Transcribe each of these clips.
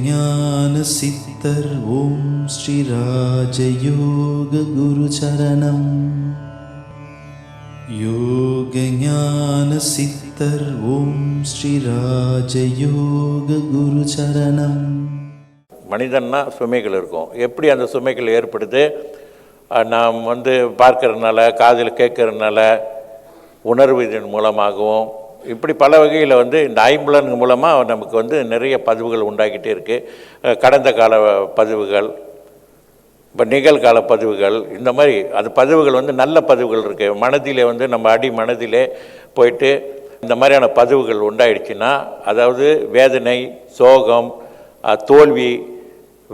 ஞான சித்தர் ஓம் ஸ்ரீ ராஜயோக குரு சரணம். யோக ஞான சித்தர் ஓம் ஸ்ரீ ராஜயோக குரு சரணம். மனிதன்னா சுமைகள் இருக்கும். எப்படி அந்த சுமைகள் ஏற்படுது? நாம் பார்க்கறதுனால, காதில் கேட்கறதுனால, உணர்வு இதன் மூலமாகவும், இப்படி பல வகையில் இந்த ஐம்புலன்கள் மூலமாக நமக்கு நிறைய பதிவுகள் உண்டாக்கிட்டே இருக்குது. கடந்த கால பதிவுகள், இப்போ நிகழ்கால பதிவுகள், இந்த மாதிரி அது பதிவுகள் நல்ல பதிவுகள் இருக்குது. மனதிலே நம்ம அடி மனதிலே போயிட்டு இந்த மாதிரியான பதிவுகள் உண்டாயிடுச்சுன்னா, அதாவது வேதனை, சோகம், தோல்வி,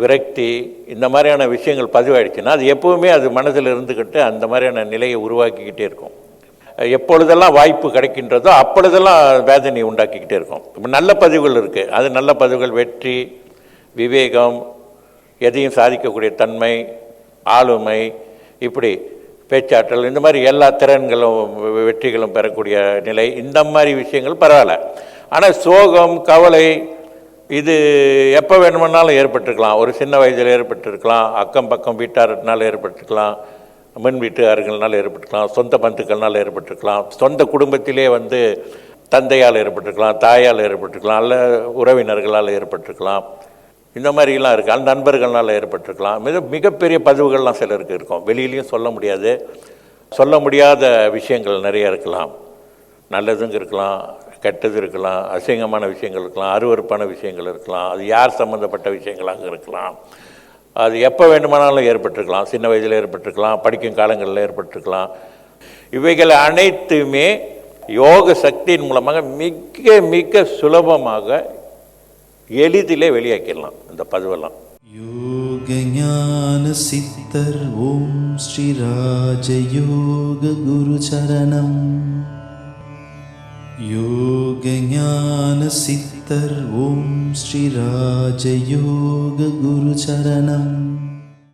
விரக்தி, இந்த மாதிரியான விஷயங்கள் பதிவாயிடுச்சுன்னா அது எப்போவுமே அது மனதில் இருந்துக்கிட்டு அந்த மாதிரியான நிலையை உருவாக்கிக்கிட்டே இருக்கும். எப்பொழுதெல்லாம் வாய்ப்பு கிடைக்கின்றதோ அப்பொழுதெல்லாம் வேதனை உண்டாக்கிக்கிட்டே இருக்கும். இப்போ நல்ல பதிவுகள் இருக்குது. அது நல்ல பதிவுகள் வெற்றி, விவேகம், எதையும் சாதிக்கக்கூடிய தன்மை, ஆளுமை, இப்படி பேச்சாற்றல், இந்த மாதிரி எல்லா திறன்களும் வெற்றிகளும் பெறக்கூடிய நிலை, இந்த மாதிரி விஷயங்கள் பரவாயில்ல. ஆனால் சோகம், கவலை, இது எப்போ வேணுமென்னாலும் ஏற்பட்டிருக்கலாம். ஒரு சின்ன வயதில் ஏற்பட்டிருக்கலாம், அக்கம் பக்கம் வீட்டாரினால் ஏற்பட்டிருக்கலாம், முன் வீட்டுக்காரர்களால் ஏற்பட்டிருக்கலாம், சொந்த பந்துக்கள்னால் ஏற்பட்டிருக்கலாம், சொந்த குடும்பத்திலே தந்தையால் ஏற்பட்டிருக்கலாம், தாயால் ஏற்பட்டிருக்கலாம், அல்ல உறவினர்களால் ஏற்பட்டிருக்கலாம். இந்த மாதிரிலாம் இருக்குது. அந்த நண்பர்களால் ஏற்பட்டிருக்கலாம். மிகப்பெரிய பதிவுகள்லாம் சிலருக்கு இருக்கும். வெளியிலையும் சொல்ல முடியாது. சொல்ல முடியாத விஷயங்கள் நிறைய இருக்கலாம். நல்லதுங்க இருக்கலாம், கெட்டது இருக்கலாம், அசிங்கமான விஷயங்கள் இருக்கலாம், அருவருப்பான விஷயங்கள் இருக்கலாம், அது யார் சம்மந்தப்பட்ட விஷயங்களாக இருக்கலாம். அது எப்போ வேண்டுமானாலும் ஏற்பட்டிருக்கலாம். சின்ன வயதில் ஏற்பட்டிருக்கலாம், படிக்கும் காலங்களில் ஏற்பட்டிருக்கலாம். இவைகள் அனைத்துமே யோக சக்தியின் மூலமாக மிக மிக சுலபமாக எளிதிலே வெளியாக்கிடலாம் இந்த பதிவெல்லாம். யோக ஞான சித்தர் ஓம் ஸ்ரீ ராஜயோக குரு சரணம். யோக ஞான சித்தர் ஓம் ஸ்ரீ ராஜயோக குரு சரணம்.